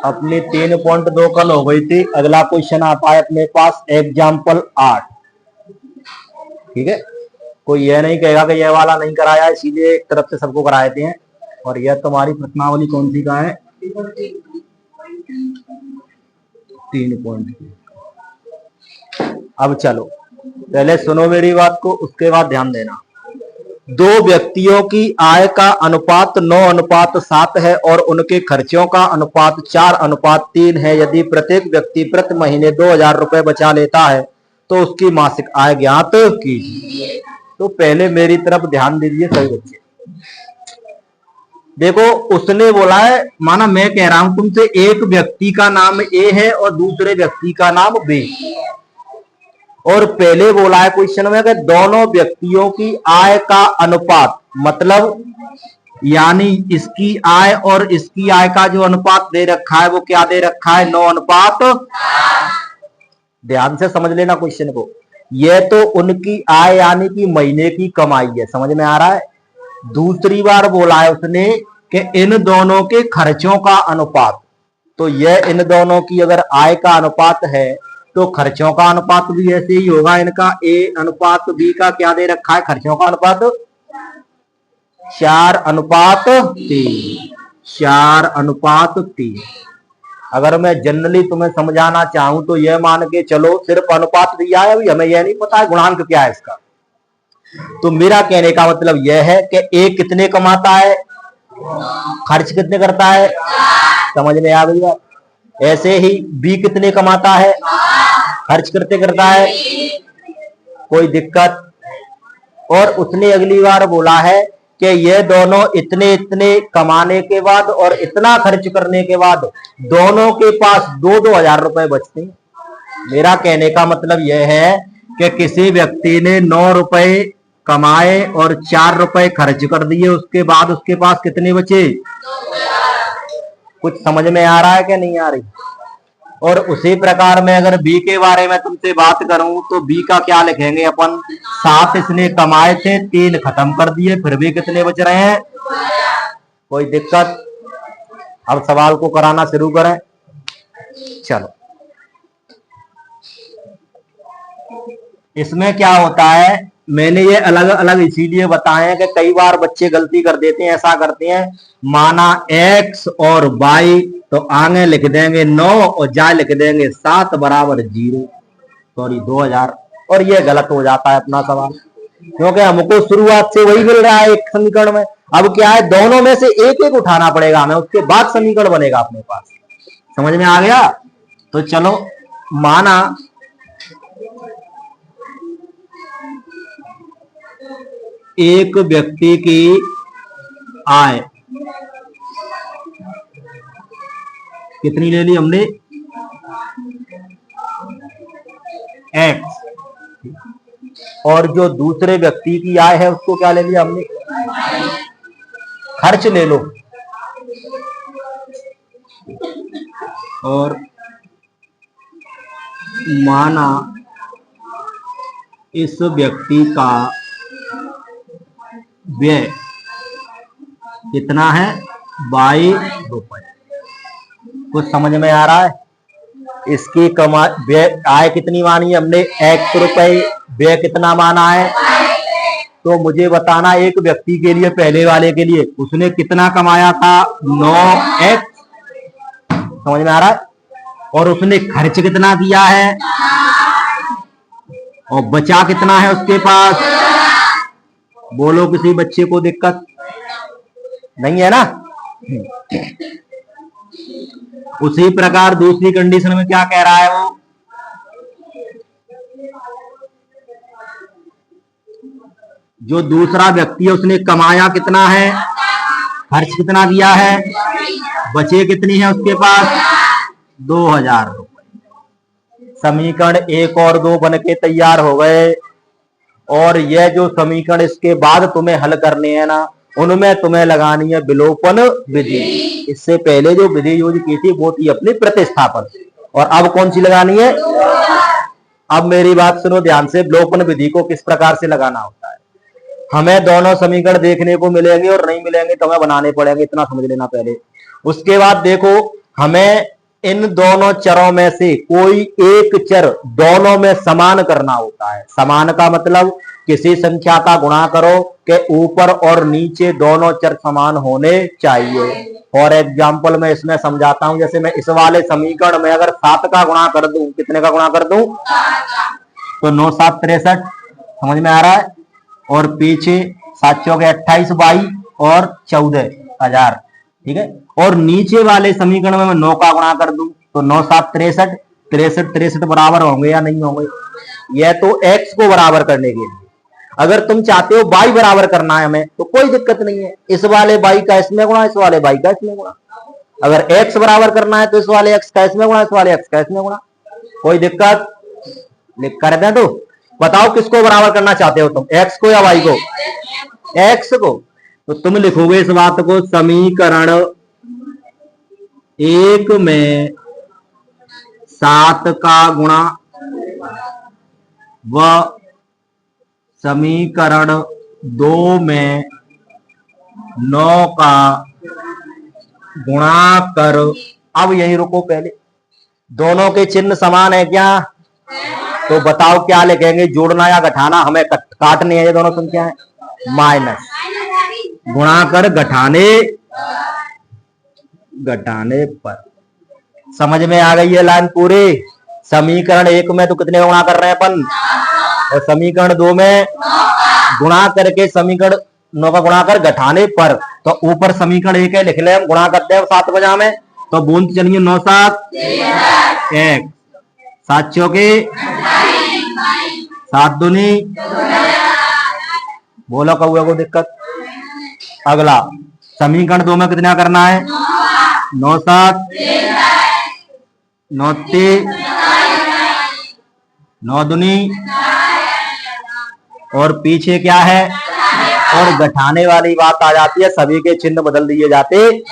अपनी 3.2 कल हो गई थी। अगला क्वेश्चन आता है अपने पास एग्जाम्पल 8। ठीक है, कोई यह नहीं कहेगा कि यह वाला नहीं कराया, इसीलिए एक तरफ से सबको करा देते हैं। और यह तुम्हारी प्रश्नावली कौन सी का है? 3 अब चलो पहले सुनो मेरी बात को, उसके बाद ध्यान देना। दो व्यक्तियों की आय का अनुपात 9:7 है और उनके खर्चों का अनुपात 4:3 है। यदि प्रत्येक व्यक्ति प्रति महीने 2,000 रुपए बचा लेता है तो उसकी मासिक आय ज्ञात कीजिए। तो पहले मेरी तरफ ध्यान दीजिए सभी बच्चे। देखो उसने बोला है, माना मैं कह रहा हूं तुमसे, एक व्यक्ति का नाम ए है और दूसरे व्यक्ति का नाम बी, और पहले बोला है क्वेश्चन में कि दोनों व्यक्तियों की आय का अनुपात, मतलब यानी इसकी आय और इसकी आय का जो अनुपात दे रखा है वो क्या दे रखा है? 9:। ध्यान से समझ लेना क्वेश्चन को। यह तो उनकी आय यानी कि महीने की कमाई है, समझ में आ रहा है। दूसरी बार बोला है उसने कि इन दोनों के खर्चों का अनुपात, तो यह इन दोनों की अगर आय का अनुपात है तो खर्चों का अनुपात भी ऐसे ही होगा। इनका ए अनुपात बी का क्या दे रखा है? खर्चों का अनुपात 4:3। 4:3। अगर मैं जनरली तुम्हें समझाना चाहूं तो यह मान के चलो सिर्फ अनुपात दिया है, अभी हमें यह नहीं पता है गुणांक क्या है इसका। तो मेरा कहने का मतलब यह है कि ए कितने कमाता है, खर्च कितने करता है, समझ में आ गई बात। ऐसे ही बी कितने कमाता है, खर्च करते करता है, कोई दिक्कत। और उसने अगली बार बोला है कि ये दोनों इतने इतने कमाने के बाद और इतना खर्च करने के बाद दोनों के पास 2,000 रुपए बचते हैं। मेरा कहने का मतलब यह है कि किसी व्यक्ति ने 9 रुपए कमाए और 4 रुपए खर्च कर दिए, उसके बाद उसके पास कितने बचे? कुछ समझ में आ रहा है कि नहीं आ रही? और उसी प्रकार में अगर बी के बारे में तुमसे बात करूं तो बी का क्या लिखेंगे अपन? 7 इसने कमाए थे, 3 खत्म कर दिए, फिर भी कितने बच रहे हैं? कोई दिक्कत? अब सवाल को कराना शुरू करें। चलो, इसमें क्या होता है, मैंने ये अलग अलग इसीलिए बताए हैं कि कई बार बच्चे गलती कर देते हैं, ऐसा करते हैं, माना x और y तो आगे लिख देंगे 9 और जा लिख देंगे 7 बराबर 0, सॉरी 2,000, और ये गलत हो जाता है अपना सवाल, क्योंकि हमको शुरुआत से वही मिल रहा है एक समीकरण में। अब क्या है, दोनों में से एक एक उठाना पड़ेगा हमें, उसके बाद समीकरण बनेगा अपने पास। समझ में आ गया? तो चलो, माना एक व्यक्ति की आय कितनी ले ली हमने? x, और जो दूसरे व्यक्ति की आय है उसको क्या ले लिया हमने? खर्च ले लो। और माना इस व्यक्ति का व्यय कितना है? 22 रुपए। कुछ समझ में आ रहा है? इसकी व्यय आय कितनी मानी है हमने? x रुपए, व्यय कितना माना है? तो मुझे बताना एक व्यक्ति के लिए, पहले वाले के लिए उसने कितना कमाया था? 9x। समझ में आ रहा है? और उसने खर्च कितना किया है और बचा कितना है उसके पास? बोलो, किसी बच्चे को दिक्कत नहीं है ना? उसी प्रकार दूसरी कंडीशन में क्या कह रहा है वो? जो दूसरा व्यक्ति है उसने कमाया कितना है, खर्च कितना किया है, बचे कितनी है उसके पास? 2,000 रुपए। समीकरण 1 और 2 बन के तैयार हो गए। और यह जो समीकरण इसके बाद तुम्हें हल करने हैं ना, उनमें तुम्हें लगानी है विलोपन विधि। इससे पहले जो विधि यूज की थी वो थी अपनी प्रतिस्थापन, और अब कौन सी लगानी है? अब मेरी बात सुनो ध्यान से। विलोपन विधि को किस प्रकार से लगाना होता है? हमें दोनों समीकरण देखने को मिलेंगे और नहीं मिलेंगे तो हमें बनाने पड़ेंगे, इतना समझ लेना पहले। उसके बाद देखो, हमें इन दोनों चरों में से कोई एक चर दोनों में समान करना होता है। समान का मतलब किसी संख्या का गुणा करो कि ऊपर और नीचे दोनों चर समान होने चाहिए। फॉर एग्जाम्पल मैं इसमें समझाता हूं, जैसे मैं इस वाले समीकरण में अगर 7 का गुणा कर दूं, कितने का गुणा कर दूं, तो 9 7 63, समझ में आ रहा है। और पीछे 7 चौके 28 22 और 14,000, ठीक है। और नीचे वाले समीकरण में मैं 9 का गुणा कर दूं तो 9 7 63, 63 बराबर होंगे या नहीं होंगे। यह तो x को बराबर करने के लिए। अगर तुम चाहते हो y बराबर करना है हमें, तो कोई दिक्कत नहीं है, इस वाले y का इसमें गुणा, इस वाले y का इसमें गुणा। अगर x बराबर करना है तो इस वाले x का इसमें गुणा, इस वाले x का इसमें गुणा। कोई दिक्कत? लिख कर दें तो बताओ किसको बराबर करना चाहते हो तुम, x को या y को? x को। तो तुम लिखोगे इस बात को, समीकरण 1 में 7 का गुणा व समीकरण 2 में 9 का गुणा कर। अब यही रुको, पहले दोनों के चिन्ह समान है क्या? तो बताओ क्या लिखेंगे, जोड़ना या घटाना? हमें काटने हैं ये दोनों संख्याएं, माइनस गुणा कर घटाने पर। समझ में आ गई है लाइन पूरी? समीकरण 1 में तो कितने गुणा कर रहे हैं अपन, और समीकरण 2 में गुणा करके समीकरण 9 का गुणा कर घटाने पर। तो ऊपर समीकरण 1 है, लिख ले, हम गुणा करते हैं 7 बजा में, तो बूंद चलिए 9 7 1, 7 चौके 7 दूनी, बोलो कौए को दिक्कत? अगला समीकरण 2 में कितना करना है, 9 7 9 3 9 दूनी, और पीछे क्या है, और घटाने वाली बात आ जाती है, सभी के चिन्ह बदल दिए जाते,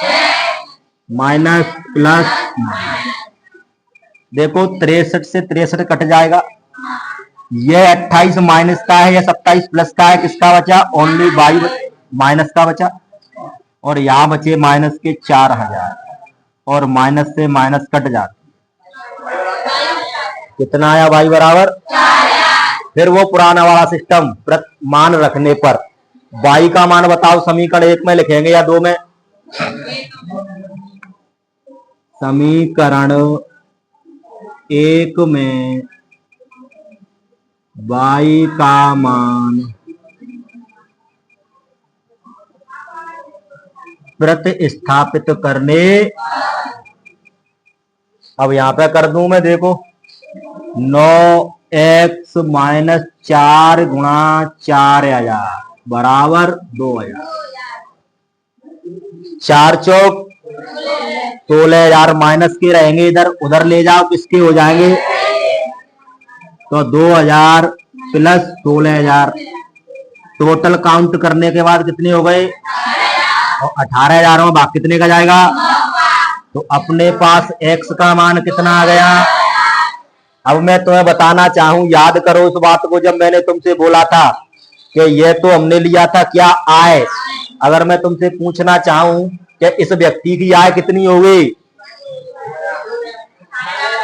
माइनस प्लस माइनस। देखो 63 से 63 कट जाएगा, ये 28 माइनस का है, यह 27 प्लस का है, किसका बचा, ओनली 22 माइनस का बचा। और यहां बचे माइनस के 4000, और माइनस से माइनस कट जाते, कितना आया y बराबर 4000। फिर वो पुराना वाला सिस्टम, मान रखने पर y का मान बताओ, समीकरण 1 में लिखेंगे या 2 में? समीकरण 1 में y का मान प्रतिस्थापित करने, अब यहां पे कर दूं मैं, देखो 9x माइनस 4 गुणा 4000 बराबर 2000, 4 चौक 16,000, माइनस के रहेंगे इधर, उधर ले जाओ, किसके हो जाएंगे, तो 2000 प्लस 16,000, टोटल काउंट करने के बाद कितने हो गए, और 18,000 में भाग कितने का जाएगा, तो अपने पास x का मान कितना आ गया। अब मैं तुम्हें बताना चाहूं, याद करो उस बात को जब मैंने तुमसे बोला था कि ये तो हमने लिया था क्या, आय। अगर मैं तुमसे पूछना चाहूं कि इस व्यक्ति की आय कितनी होगी,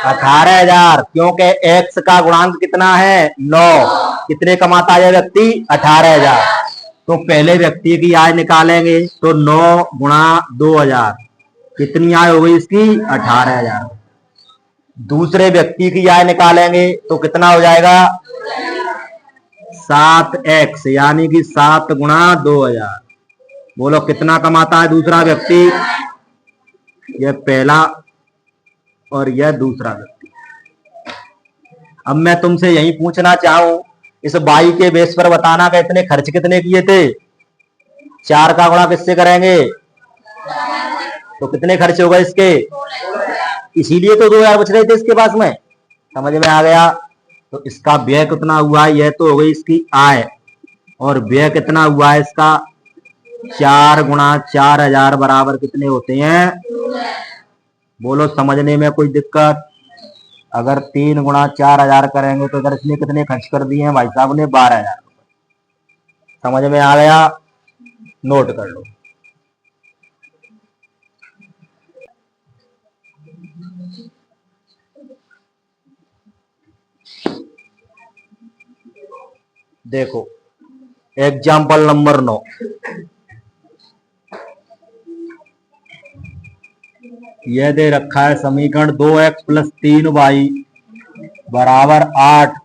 18,000, क्योंकि x का गुणांक कितना है, 9। कितने कमाता है व्यक्ति, 18,000। तो पहले व्यक्ति की आय निकालेंगे तो 9 गुणा 2000, कितनी आय हो गई इसकी, 18,000। दूसरे व्यक्ति की आय निकालेंगे तो कितना हो जाएगा, 7x, यानी कि 7 गुणा 2000। बोलो कितना कमाता है दूसरा व्यक्ति, यह पहला और यह दूसरा व्यक्ति। अब मैं तुमसे यही पूछना चाहूं, इस बाई के बेस पर बताना कि इतने खर्च कितने किए थे। 4 का गुणा किससे करेंगे, तो कितने खर्च हो गए इसके, इसीलिए तो 2000 बच रहे थे इसके पास में। समझ में आ गया? तो इसका व्यय कितना हुआ है, यह तो हो गई इसकी आय, और व्यय कितना हुआ है इसका, 4 गुणा 4000 बराबर कितने होते हैं, बोलो समझने में कोई दिक्कत? अगर 3 गुणा 4000 करेंगे तो इधर इसने कितने खर्च कर दिए हैं भाई साहब ने, 12,000। समझ में आ गया? नोट कर लो। देखो एग्जाम्पल नंबर 9, यह दे रखा है समीकरण 2x प्लस 3y बराबर 8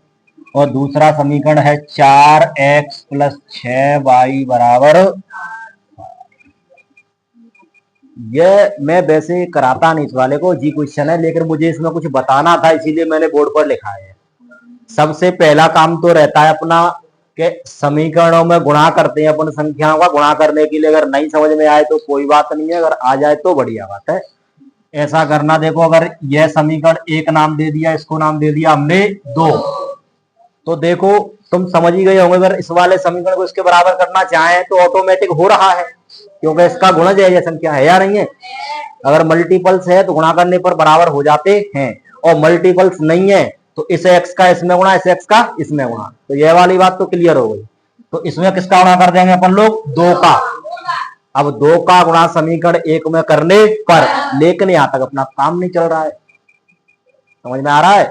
और दूसरा समीकरण है 4x प्लस 6y बराबर। यह मैं वैसे कराता नहीं इस वाले को, जी क्वेश्चन है, लेकिन मुझे इसमें कुछ बताना था इसीलिए मैंने बोर्ड पर लिखा है। सबसे पहला काम तो रहता है अपना कि समीकरणों में गुणा करते हैं अपन संख्याओं का गुणा करने के लिए। अगर नहीं समझ में आए तो कोई बात नहीं है, अगर आ जाए तो बढ़िया बात है। ऐसा करना, देखो अगर यह समीकरण एक नाम दे दिया, इसको नाम दे दिया हमने 2, तो देखो तुम समझ ही गए होंगे, अगर इस वाले समीकरण को इसके बराबर करना चाहें तो ऑटोमेटिक हो रहा है, क्योंकि इसका गुणज है, यह संख्या है या नहीं है। अगर मल्टीपल्स है तो गुणा करने पर बराबर हो जाते हैं, और मल्टीपल्स नहीं है तो इस एक्स का इसमें गुणा, इस एक्स का इसमें गुणा। तो यह वाली बात तो क्लियर हो गई। तो इसमें किसका गुणा कर देंगे अपन लोग, 2 का। अब 2 का गुणा समीकरण 1 में करने पर, लेकिन यहां तक अपना काम नहीं चल रहा है, समझ में आ रहा है।